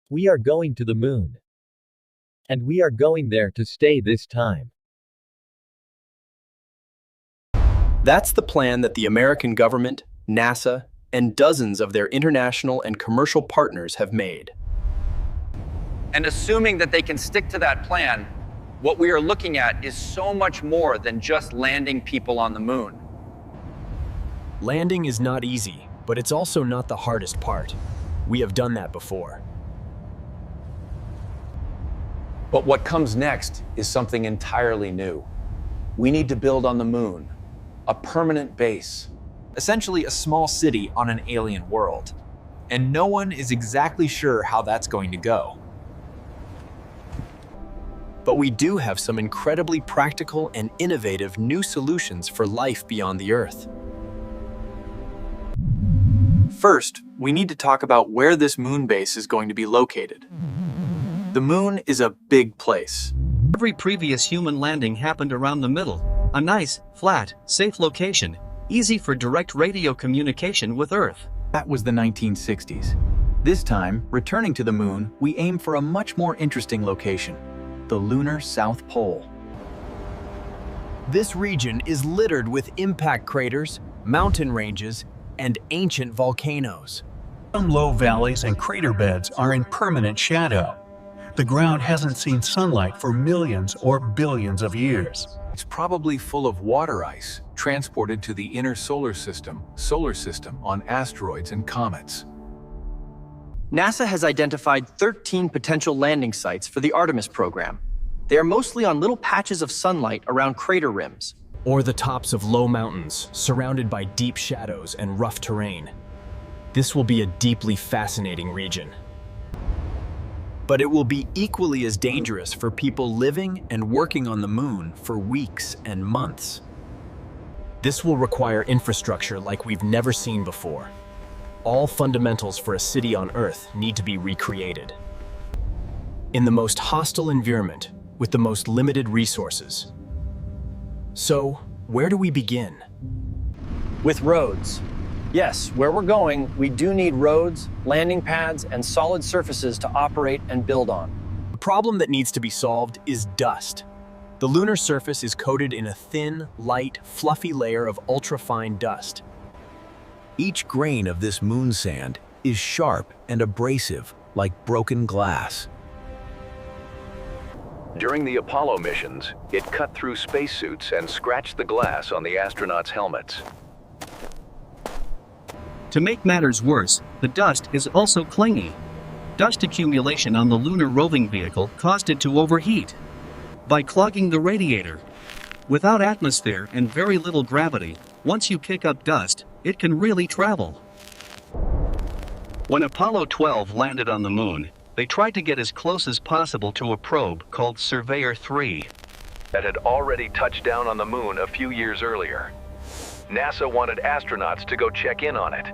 We are going to the moon. And we are going there to stay this time. That's the plan that the American government, NASA, and dozens of their international and commercial partners have made. And assuming that they can stick to that plan, what we are looking at is so much more than just landing people on the moon. Landing is not easy, but it's also not the hardest part. We have done that before. But what comes next is something entirely new. We need to build on the moon, a permanent base. Essentially a small city on an alien world. And no one is exactly sure how that's going to go. But we do have some incredibly practical and innovative new solutions for life beyond the Earth. First, we need to talk about where this moon base is going to be located. The moon is a big place. Every previous human landing happened around the middle. A nice, flat, safe location, easy for direct radio communication with Earth. That was the 1960s. This time, returning to the moon, we aim for a much more interesting location, the lunar South Pole. This region is littered with impact craters, mountain ranges, and ancient volcanoes. Some low valleys and crater beds are in permanent shadow. The ground hasn't seen sunlight for millions or billions of years. It's probably full of water ice, transported to the inner solar system on asteroids and comets. NASA has identified 13 potential landing sites for the Artemis program. They are mostly on little patches of sunlight around crater rims. Or the tops of low mountains, surrounded by deep shadows and rough terrain. This will be a deeply fascinating region. But it will be equally as dangerous for people living and working on the moon for weeks and months. This will require infrastructure like we've never seen before. All fundamentals for a city on Earth need to be recreated. In the most hostile environment, with the most limited resources. So, where do we begin? With roads. Yes, where we're going, we do need roads, landing pads, and solid surfaces to operate and build on. The problem that needs to be solved is dust. The lunar surface is coated in a thin, light, fluffy layer of ultrafine dust. Each grain of this moon sand is sharp and abrasive, like broken glass. During the Apollo missions, it cut through spacesuits and scratched the glass on the astronauts' helmets. To make matters worse, the dust is also clingy. Dust accumulation on the lunar roving vehicle caused it to overheat by clogging the radiator. Without atmosphere and very little gravity, once you kick up dust, it can really travel. When Apollo 12 landed on the moon, they tried to get as close as possible to a probe called Surveyor 3. That had already touched down on the moon a few years earlier. NASA wanted astronauts to go check in on it.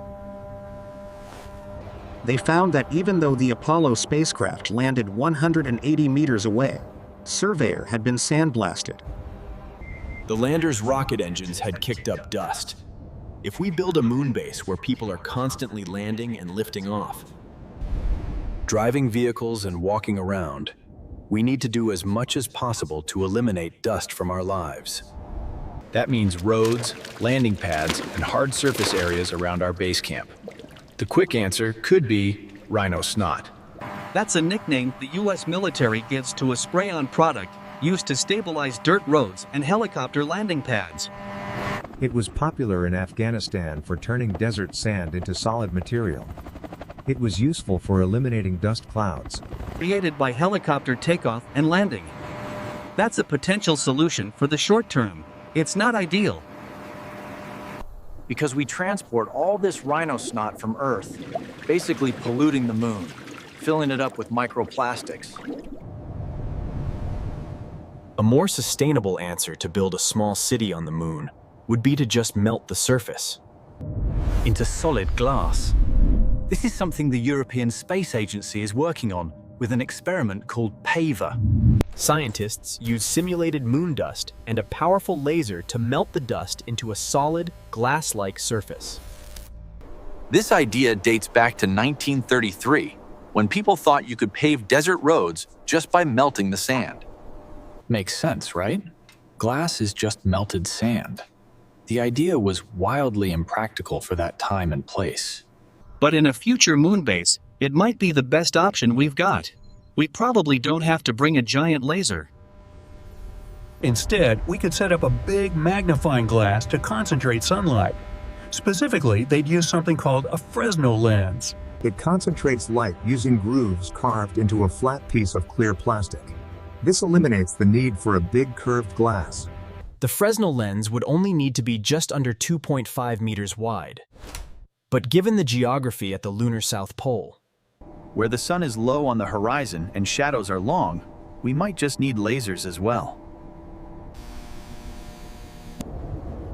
They found that even though the Apollo spacecraft landed 180 meters away, Surveyor had been sandblasted. The lander's rocket engines had kicked up dust. If we build a moon base where people are constantly landing and lifting off, driving vehicles and walking around, we need to do as much as possible to eliminate dust from our lives. That means roads, landing pads, and hard surface areas around our base camp. The quick answer could be rhino snot. That's a nickname the US military gives to a spray-on product used to stabilize dirt roads and helicopter landing pads. It was popular in Afghanistan for turning desert sand into solid material. It was useful for eliminating dust clouds. Created by helicopter takeoff and landing. That's a potential solution for the short term. It's not ideal. Because we transport all this rhino snot from Earth, basically polluting the moon, filling it up with microplastics. A more sustainable answer to build a small city on the moon would be to just melt the surface into solid glass. This is something the European Space Agency is working on with an experiment called PAVER. Scientists use simulated moon dust and a powerful laser to melt the dust into a solid, glass-like surface. This idea dates back to 1933, when people thought you could pave desert roads just by melting the sand. Makes sense, right? Glass is just melted sand. The idea was wildly impractical for that time and place. But in a future moon base, it might be the best option we've got. We probably don't have to bring a giant laser. Instead, we could set up a big magnifying glass to concentrate sunlight. Specifically, they'd use something called a Fresnel lens. It concentrates light using grooves carved into a flat piece of clear plastic. This eliminates the need for a big curved glass. The Fresnel lens would only need to be just under 2.5 meters wide. But given the geography at the lunar South Pole, Where the sun is low on the horizon and shadows are long, we might just need lasers as well.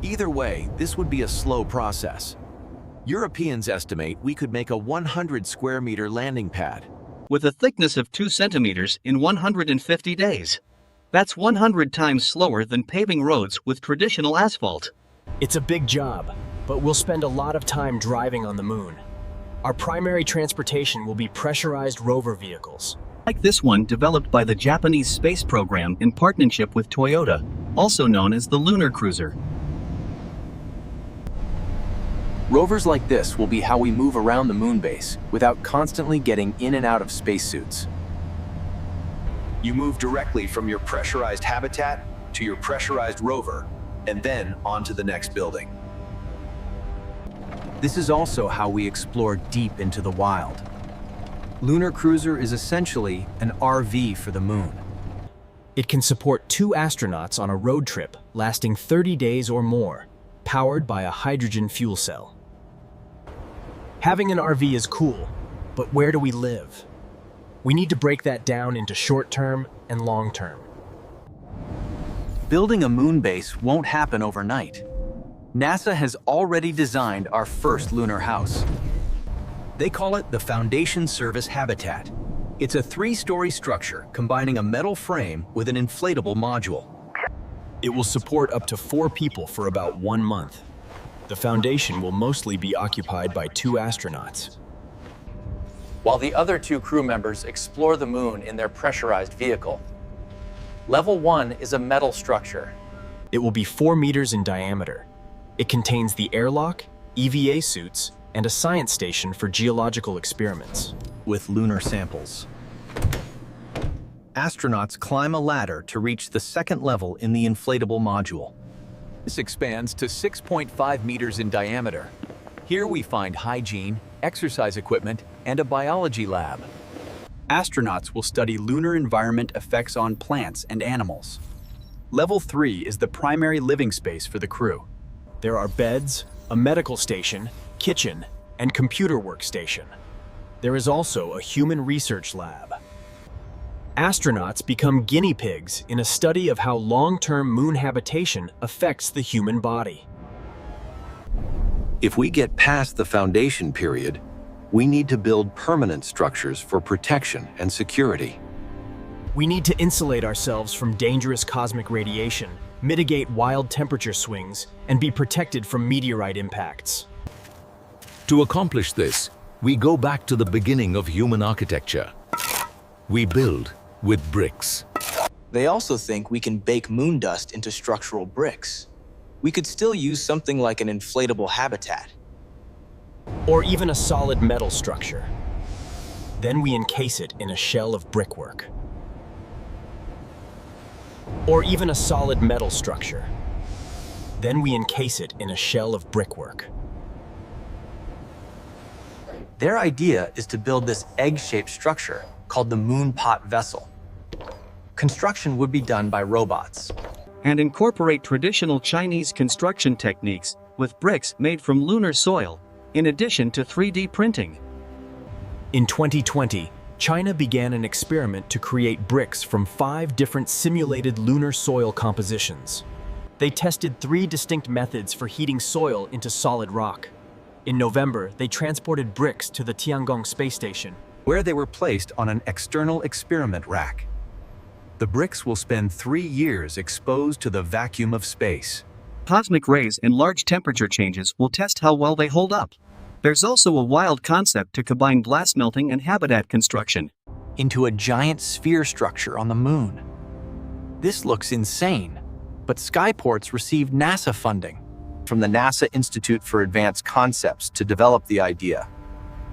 Either way, this would be a slow process. Europeans estimate we could make a 100 square meter landing pad with a thickness of 2 centimeters in 150 days. That's 100 times slower than paving roads with traditional asphalt. it's a big job, but we'll spend a lot of time driving on the moon. Our primary transportation will be pressurized rover vehicles. Like this one developed by the Japanese space program in partnership with Toyota, also known as the Lunar Cruiser. Rovers like this will be how we move around the moon base without constantly getting in and out of spacesuits. You move directly from your pressurized habitat to your pressurized rover, and then on to the next building. This is also how we explore deep into the wild. Lunar Cruiser is essentially an RV for the moon. It can support 2 astronauts on a road trip lasting 30 days or more, powered by a hydrogen fuel cell. Having an RV is cool, but where do we live? We need to break that down into short-term and long-term. Building a moon base won't happen overnight. NASA has already designed our first lunar house. They call it the Foundation Service Habitat. It's a 3-story structure combining a metal frame with an inflatable module. It will support up to 4 people for about 1 month. The foundation will mostly be occupied by 2 astronauts, while the other 2 crew members explore the moon in their pressurized vehicle. Level 1 is a metal structure. It will be 4 meters in diameter. It contains the airlock, EVA suits, and a science station for geological experiments. With lunar samples. Astronauts climb a ladder to reach the 2nd level in the inflatable module. This expands to 6.5 meters in diameter. Here we find hygiene, exercise equipment, and a biology lab. Astronauts will study lunar environment effects on plants and animals. Level 3 is the primary living space for the crew. There are beds, a medical station, kitchen, and computer workstation. There is also a human research lab. Astronauts become guinea pigs in a study of how long-term moon habitation affects the human body. If we get past the foundation period, we need to build permanent structures for protection and security. We need to insulate ourselves from dangerous cosmic radiation, mitigate wild temperature swings, and be protected from meteorite impacts. To accomplish this, we go back to the beginning of human architecture. We build with bricks. They also think we can bake moon dust into structural bricks. We could still use something like an inflatable habitat. Or even a solid metal structure. Then we encase it in a shell of brickwork. Or even a solid metal structure. Then we encase it in a shell of brickwork. Their idea is to build this egg-shaped structure called the moon pot vessel. Construction would be done by robots. And incorporate traditional Chinese construction techniques with bricks made from lunar soil, in addition to 3D printing. In 2020, China began an experiment to create bricks from 5 different simulated lunar soil compositions. They tested 3 distinct methods for heating soil into solid rock. In November, they transported bricks to the Tiangong space station, where they were placed on an external experiment rack. The bricks will spend 3 years exposed to the vacuum of space. Cosmic rays and large temperature changes will test how well they hold up. There's also a wild concept to combine glass melting and habitat construction into a giant sphere structure on the moon. This looks insane, but Skyports received NASA funding from the NASA Institute for Advanced Concepts to develop the idea.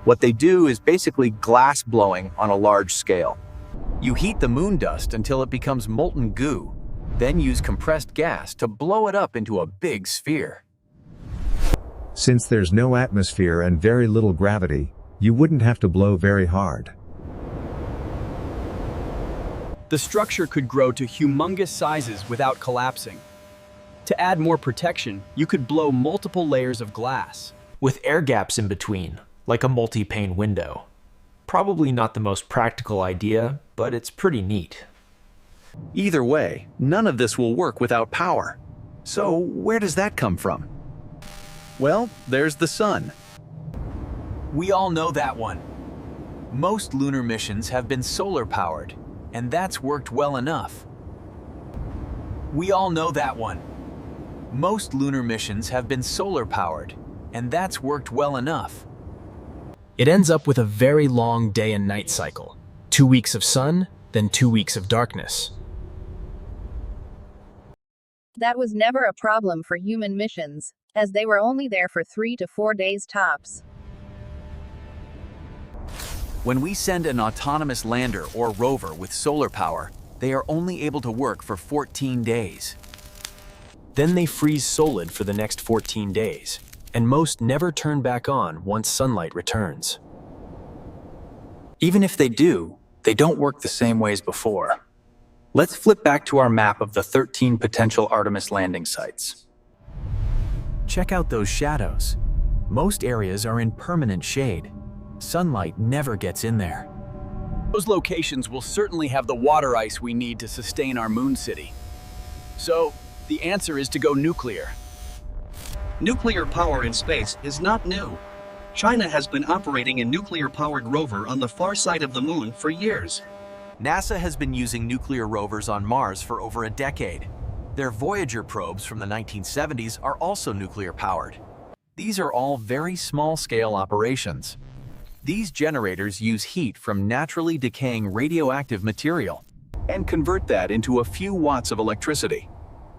What they do is basically glass blowing on a large scale. You heat the moon dust until it becomes molten goo, then use compressed gas to blow it up into a big sphere. Since there's no atmosphere and very little gravity, you wouldn't have to blow very hard. The structure could grow to humongous sizes without collapsing. To add more protection, you could blow multiple layers of glass, with air gaps in between, like a multi-pane window. Probably not the most practical idea, but it's pretty neat. Either way, none of this will work without power. So where does that come from? Well, there's the sun. We all know that one. Most lunar missions have been solar-powered, and that's worked well enough. We all know that one. Most lunar missions have been solar-powered, and that's worked well enough. It ends up with a very long day and night cycle. 2 weeks of sun, then 2 weeks of darkness. That was never a problem for human missions, as they were only there for 3 to 4 days tops. When we send an autonomous lander or rover with solar power, they are only able to work for 14 days. Then they freeze solid for the next 14 days, and most never turn back on once sunlight returns. Even if they do, they don't work the same way as before. Let's flip back to our map of the 13 potential Artemis landing sites. Check out those shadows. Most areas are in permanent shade. Sunlight never gets in there. Those locations will certainly have the water ice we need to sustain our moon city. So, the answer is to go nuclear. Nuclear power in space is not new. China has been operating a nuclear-powered rover on the far side of the moon for years. NASA has been using nuclear rovers on Mars for over a decade. Their Voyager probes from the 1970s are also nuclear-powered. These are all very small-scale operations. These generators use heat from naturally decaying radioactive material and convert that into a few watts of electricity.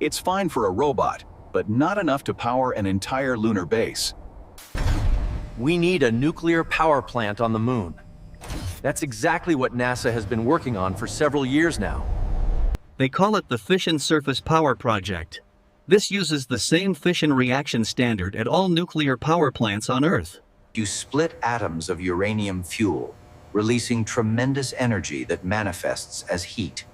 It's fine for a robot, but not enough to power an entire lunar base. We need a nuclear power plant on the moon. That's exactly what NASA has been working on for several years now. They call it the Fission Surface Power Project. This uses the same fission reaction standard at all nuclear power plants on Earth. You split atoms of uranium fuel, releasing tremendous energy that manifests as heat.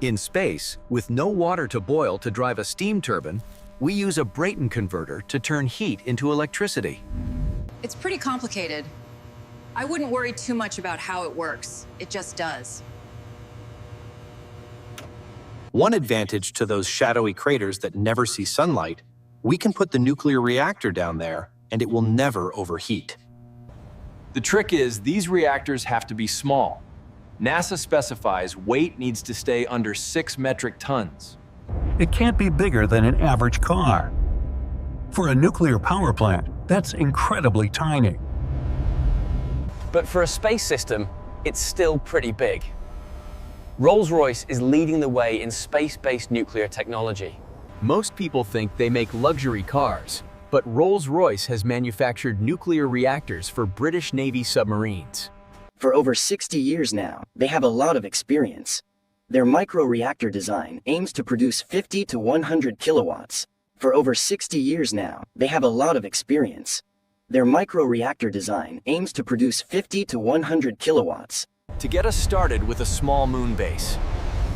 In space, with no water to boil to drive a steam turbine, we use a Brayton converter to turn heat into electricity. It's pretty complicated. I wouldn't worry too much about how it works. It just does. One advantage to those shadowy craters that never see sunlight, we can put the nuclear reactor down there and it will never overheat. The trick is these reactors have to be small. NASA specifies weight needs to stay under 6 metric tons. It can't be bigger than an average car. For a nuclear power plant, that's incredibly tiny. But for a space system, it's still pretty big. Rolls-Royce is leading the way in space-based nuclear technology. Most people think they make luxury cars, but Rolls-Royce has manufactured nuclear reactors for British Navy submarines. For over 60 years now, they have a lot of experience. Their micro-reactor design aims to produce 50 to 100 kilowatts. For over 60 years now, they have a lot of experience. Their micro-reactor design aims to produce 50 to 100 kilowatts. To get us started with a small moon base.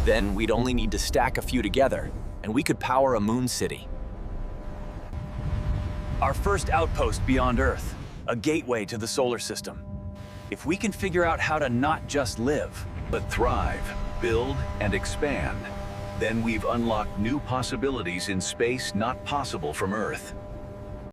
Then we'd only need to stack a few together, and we could power a moon city. Our first outpost beyond Earth, a gateway to the solar system. If we can figure out how to not just live, but thrive, build, and expand, then we've unlocked new possibilities in space not possible from Earth.